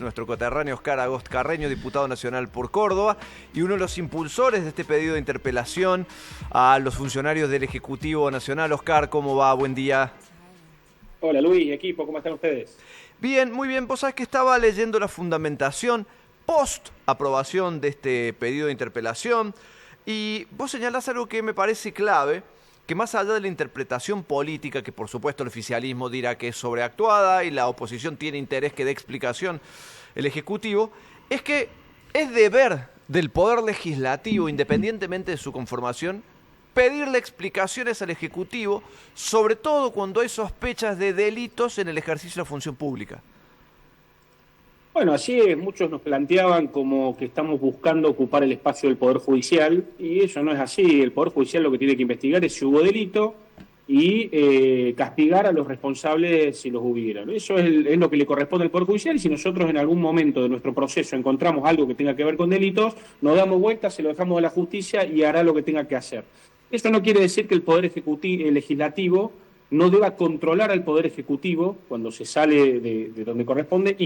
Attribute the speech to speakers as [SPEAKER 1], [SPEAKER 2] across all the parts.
[SPEAKER 1] Nuestro coterráneo Oscar Agost Carreño, diputado nacional por Córdoba, y uno de los impulsores de este pedido de interpelación a los funcionarios del Ejecutivo Nacional. Oscar, ¿cómo va? Buen día.
[SPEAKER 2] Hola Luis, equipo, ¿cómo están ustedes?
[SPEAKER 1] Bien, muy bien. Vos sabés que estaba leyendo la fundamentación post aprobación de este pedido de interpelación y vos señalás algo que me parece clave, que más allá de la interpretación política, que por supuesto el oficialismo dirá que es sobreactuada y la oposición tiene interés que dé explicación el Ejecutivo, es que es deber del Poder Legislativo, independientemente de su conformación, pedirle explicaciones al Ejecutivo, sobre todo cuando hay sospechas de delitos en el ejercicio de la función pública.
[SPEAKER 2] Bueno, así es, muchos nos planteaban como que estamos buscando ocupar el espacio del Poder Judicial y eso no es así. El Poder Judicial lo que tiene que investigar es si hubo delito y castigar a los responsables si los hubiera. Eso es lo que le corresponde al Poder Judicial y si nosotros en algún momento de nuestro proceso encontramos algo que tenga que ver con delitos, nos damos vuelta, se lo dejamos a la justicia y hará lo que tenga que hacer. Eso no quiere decir que el Poder Ejecutivo, el Legislativo no deba controlar al Poder Ejecutivo cuando se sale de donde corresponde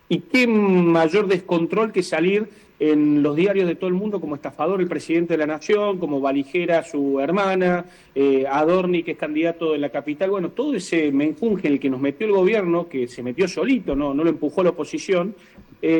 [SPEAKER 2] y qué mayor descontrol que salir en los diarios de todo el mundo como estafador el presidente de la Nación, como valijera su hermana, Adorni, que es candidato de la capital. Bueno, todo ese menjunje en el que nos metió el gobierno, que se metió solito, no lo empujó la oposición,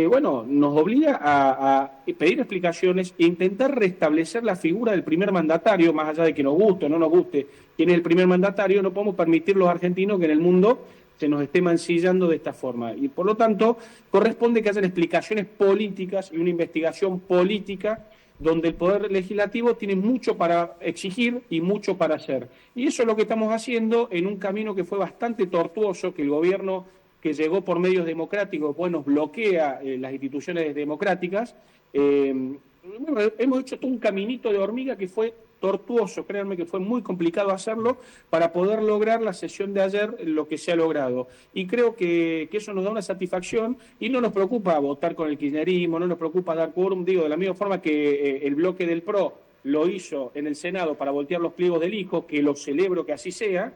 [SPEAKER 2] bueno, nos obliga a pedir explicaciones e intentar restablecer la figura del primer mandatario, más allá de que nos guste o no nos guste quién es el primer mandatario. No podemos permitir los argentinos que en el mundo se nos esté mancillando de esta forma. Y por lo tanto, corresponde que hayan explicaciones políticas y una investigación política donde el Poder Legislativo tiene mucho para exigir y mucho para hacer. Y eso es lo que estamos haciendo en un camino que fue bastante tortuoso, que el gobierno que llegó por medios democráticos, bueno, bloquea las instituciones democráticas. Hemos hecho todo un caminito de hormiga que fue tortuoso, créanme que fue muy complicado hacerlo para poder lograr la sesión de ayer lo que se ha logrado. Y creo que eso nos da una satisfacción y no nos preocupa votar con el kirchnerismo, no nos preocupa dar quórum, digo, de la misma forma que el bloque del PRO lo hizo en el Senado para voltear los pliegos del hijo, que lo celebro que así sea.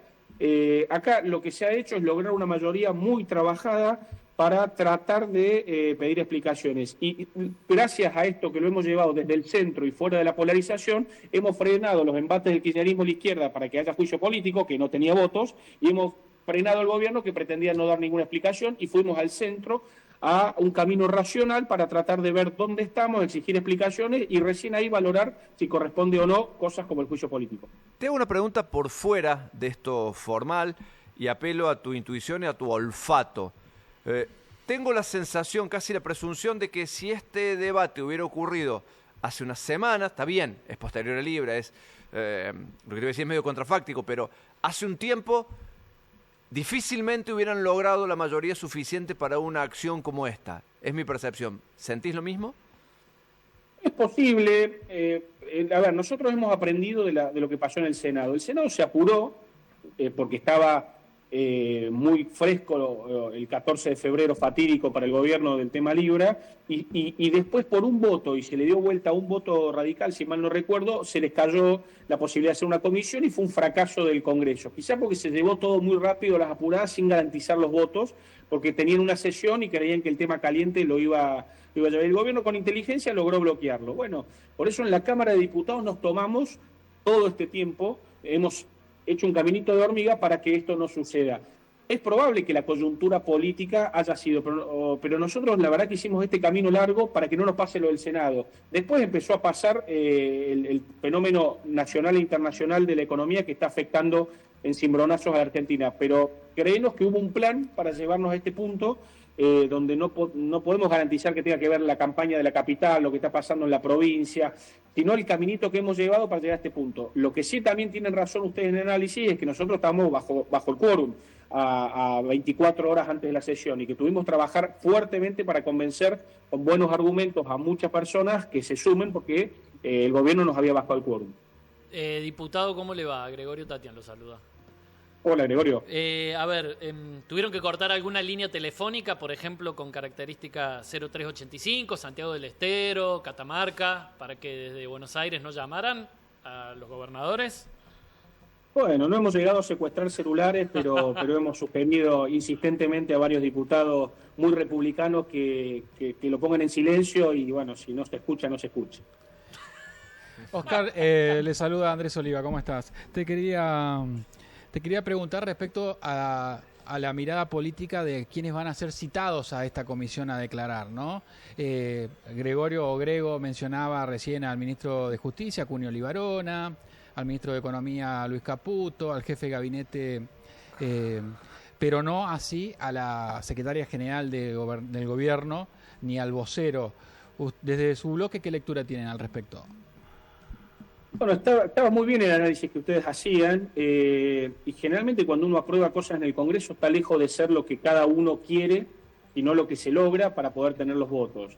[SPEAKER 2] Acá lo que se ha hecho es lograr una mayoría muy trabajada para tratar de pedir explicaciones. Y gracias a esto que lo hemos llevado desde el centro y fuera de la polarización, hemos frenado los embates del kirchnerismo a la izquierda para que haya juicio político, que no tenía votos, y hemos frenado al gobierno que pretendía no dar ninguna explicación, y fuimos al centro a un camino racional para tratar de ver dónde estamos, exigir explicaciones y recién ahí valorar si corresponde o no cosas como el juicio político.
[SPEAKER 1] Te hago una pregunta por fuera de esto formal y apelo a tu intuición y a tu olfato. Tengo la sensación, casi la presunción, de que si este debate hubiera ocurrido hace unas semanas, está bien, es posterior a Libra, es lo que te voy a decir es medio contrafáctico, pero hace un tiempo difícilmente hubieran logrado la mayoría suficiente para una acción como esta. Es mi percepción. ¿Sentís lo mismo?
[SPEAKER 2] Es posible. A ver, nosotros hemos aprendido de lo que pasó en el Senado. El Senado se apuró porque estaba muy fresco el 14 de febrero fatídico para el gobierno del tema Libra, y después por un voto, y se le dio vuelta a un voto radical, si mal no recuerdo, se les cayó la posibilidad de hacer una comisión y fue un fracaso del Congreso. Quizá porque se llevó todo muy rápido, las apuradas, sin garantizar los votos, porque tenían una sesión y creían que el tema caliente lo iba a llevar. El gobierno con inteligencia logró bloquearlo. Bueno, por eso en la Cámara de Diputados nos tomamos todo este tiempo, hemos hecho un caminito de hormiga para que esto no suceda. Es probable que la coyuntura política haya sido, pero nosotros la verdad que hicimos este camino largo para que no nos pase lo del Senado. Después empezó a pasar el fenómeno nacional e internacional de la economía que está afectando en cimbronazos a la Argentina, pero creemos que hubo un plan para llevarnos a este punto, donde no podemos garantizar que tenga que ver la campaña de la capital, lo que está pasando en la provincia, sino el caminito que hemos llevado para llegar a este punto. Lo que sí también tienen razón ustedes en el análisis es que nosotros estamos bajo el quórum a 24 horas antes de la sesión y que tuvimos que trabajar fuertemente para convencer con buenos argumentos a muchas personas que se sumen porque el gobierno nos había bajado el quórum.
[SPEAKER 3] Diputado, ¿cómo le va? Gregorio Tatian lo saluda.
[SPEAKER 2] Hola, Gregorio.
[SPEAKER 3] A ver, ¿tuvieron que cortar alguna línea telefónica, por ejemplo, con característica 0385, Santiago del Estero, Catamarca, para que desde Buenos Aires no llamaran a los gobernadores?
[SPEAKER 2] Bueno, no hemos llegado a secuestrar celulares, pero hemos suspendido insistentemente a varios diputados muy republicanos que lo pongan en silencio y bueno, si no se escucha, no se escucha.
[SPEAKER 4] Oscar, le saluda Andrés Oliva, ¿cómo estás? Te quería preguntar respecto a la mirada política de quienes van a ser citados a esta comisión a declarar, ¿no? Grego mencionaba recién al ministro de Justicia, Cunio Libarona, al ministro de Economía, Luis Caputo, al jefe de gabinete, pero no así a la secretaria general del gobierno ni al vocero. Desde su bloque, ¿qué lectura tienen al respecto?
[SPEAKER 2] Bueno, estaba muy bien el análisis que ustedes hacían y generalmente cuando uno aprueba cosas en el Congreso está lejos de ser lo que cada uno quiere y no lo que se logra para poder tener los votos.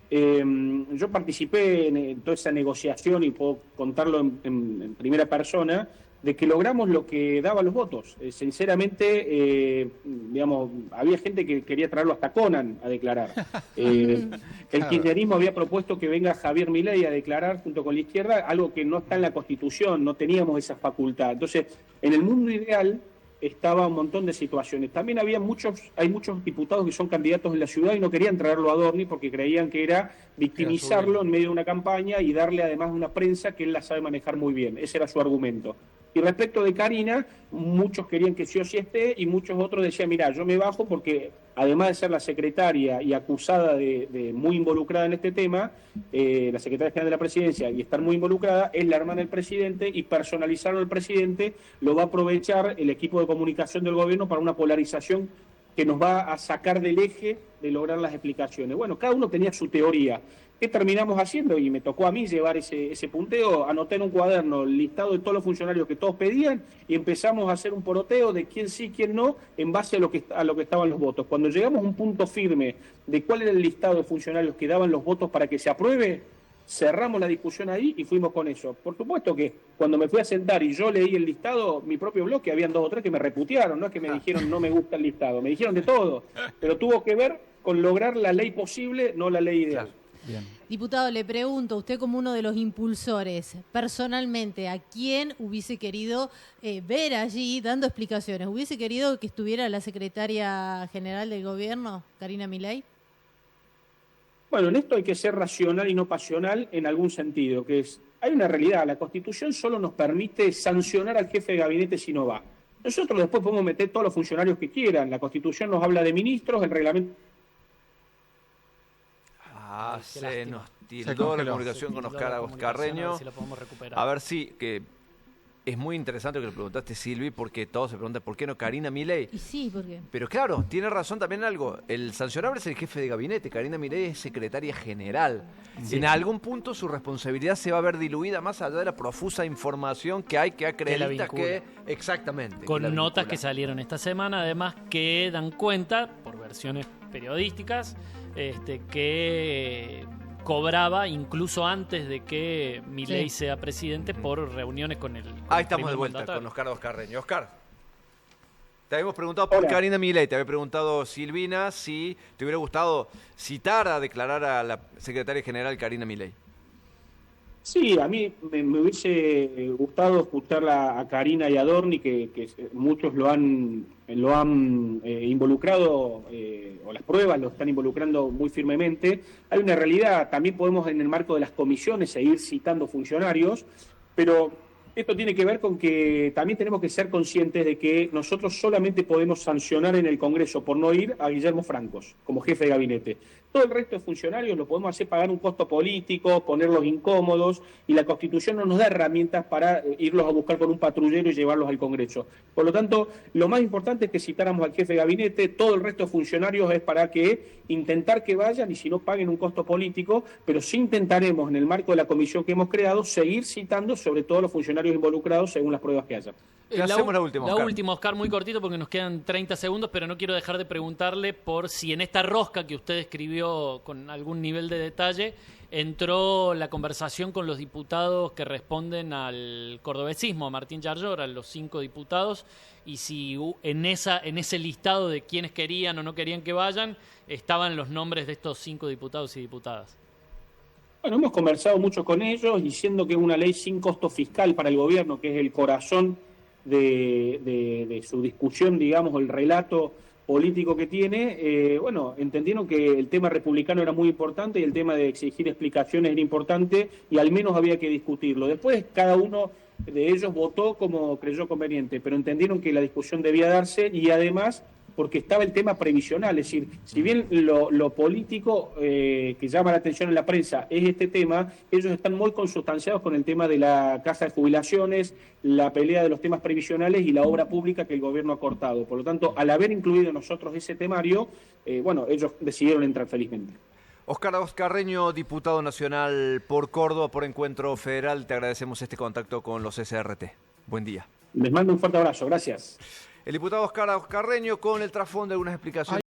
[SPEAKER 2] Yo participé en toda esa negociación y puedo contarlo en primera persona, de que logramos lo que daba los votos. Sinceramente, digamos, había gente que quería traerlo hasta Conan a declarar. El kirchnerismo había propuesto que venga Javier Milei a declarar junto con la izquierda, algo que no está en la Constitución, no teníamos esa facultad. Entonces, en el mundo ideal estaba un montón de situaciones. También hay muchos diputados que son candidatos en la ciudad y no querían traerlo a Adorni porque creían que era victimizarlo en medio de una campaña y darle además una prensa que él la sabe manejar muy bien. Ese era su argumento. Y respecto de Karina, muchos querían que sí o sí esté y muchos otros decían, mira, yo me bajo porque además de ser la secretaria y acusada de muy involucrada en este tema, la secretaria general de la presidencia y estar muy involucrada, es la hermana del presidente y personalizarlo al presidente lo va a aprovechar el equipo de comunicación del gobierno para una polarización que nos va a sacar del eje de lograr las explicaciones. Bueno, cada uno tenía su teoría. ¿Qué terminamos haciendo? Y me tocó a mí llevar ese punteo, anoté en un cuaderno el listado de todos los funcionarios que todos pedían y empezamos a hacer un poroteo de quién sí, quién no, en base a lo que estaban los votos. Cuando llegamos a un punto firme de cuál era el listado de funcionarios que daban los votos para que se apruebe, cerramos la discusión ahí y fuimos con eso. Por supuesto que cuando me fui a sentar y yo leí el listado, mi propio bloque, habían 2 o 3 que me reputearon, no es que me dijeron no me gusta el listado, me dijeron de todo, pero tuvo que ver con lograr la ley posible, no la ley ideal.
[SPEAKER 4] Bien.
[SPEAKER 5] Diputado, le pregunto, usted como uno de los impulsores, personalmente, ¿a quién hubiese querido ver allí dando explicaciones? ¿Hubiese querido que estuviera la secretaria general del gobierno, Karina Milei?
[SPEAKER 2] Bueno, en esto hay que ser racional y no pasional en algún sentido, que es, hay una realidad, la Constitución solo nos permite sancionar al jefe de gabinete si no va. Nosotros después podemos meter todos los funcionarios que quieran, la Constitución nos habla de ministros, el reglamento...
[SPEAKER 1] Se nos tildó la comunicación con Oscar Carreño. A ver si, que es muy interesante lo que le preguntaste, Silvi, porque todos se preguntan por qué no Karina Milei.
[SPEAKER 5] Y sí, ¿por qué?
[SPEAKER 1] Pero claro, tiene razón también algo. El sancionable es el jefe de gabinete. Karina Milei es secretaria general. Sí. En algún punto su responsabilidad se va a ver diluida más allá de la profusa información que hay que acredita que... Exactamente.
[SPEAKER 3] Con notas que salieron esta semana, además, que dan cuenta, por versiones periodísticas, que cobraba incluso antes de que Milei sea presidente por reuniones con el
[SPEAKER 1] Ahí estamos de vuelta con Oscar Carreño. Oscar, te habíamos preguntado por Karina Milei, te había preguntado Silvina si te hubiera gustado citar a declarar a la secretaria general Karina Milei.
[SPEAKER 2] Sí, a mí me hubiese gustado escuchar a Karina y a Adorni, que muchos lo han involucrado, o las pruebas lo están involucrando muy firmemente. Hay una realidad, también podemos en el marco de las comisiones seguir citando funcionarios, pero esto tiene que ver con que también tenemos que ser conscientes de que nosotros solamente podemos sancionar en el Congreso por no ir a Guillermo Francos como jefe de gabinete. Todo el resto de funcionarios lo podemos hacer pagar un costo político, ponerlos incómodos, y la Constitución no nos da herramientas para irlos a buscar con un patrullero y llevarlos al Congreso. Por lo tanto, lo más importante es que citáramos al jefe de gabinete, todo el resto de funcionarios es para que intentar que vayan y si no paguen un costo político, pero sí intentaremos en el marco de la comisión que hemos creado seguir citando sobre todo los funcionarios involucrados según las pruebas que haya.
[SPEAKER 1] Hacemos la última, Oscar.
[SPEAKER 3] La última, Oscar, muy cortito porque nos quedan 30 segundos, pero no quiero dejar de preguntarle por si en esta rosca que usted escribió con algún nivel de detalle entró la conversación con los diputados que responden al cordobesismo, a Martín Yarlor, a los 5 diputados, y si en ese listado de quienes querían o no querían que vayan, estaban los nombres de estos 5 diputados y diputadas.
[SPEAKER 2] Bueno, hemos conversado mucho con ellos, diciendo que es una ley sin costo fiscal para el gobierno, que es el corazón de su discusión, digamos, el relato político que tiene, bueno, entendieron que el tema republicano era muy importante y el tema de exigir explicaciones era importante y al menos había que discutirlo. Después cada uno de ellos votó como creyó conveniente, pero entendieron que la discusión debía darse y además porque estaba el tema previsional, es decir, si bien lo político que llama la atención en la prensa es este tema, ellos están muy consustanciados con el tema de la casa de jubilaciones, la pelea de los temas previsionales y la obra pública que el gobierno ha cortado. Por lo tanto, al haber incluido nosotros ese temario, bueno, ellos decidieron entrar felizmente.
[SPEAKER 1] Óscar Carreño, diputado nacional por Córdoba, por Encuentro Federal, te agradecemos este contacto con los SRT. Buen día.
[SPEAKER 2] Les mando un fuerte abrazo, gracias.
[SPEAKER 1] El diputado Óscar Carreño con el trasfondo de algunas explicaciones.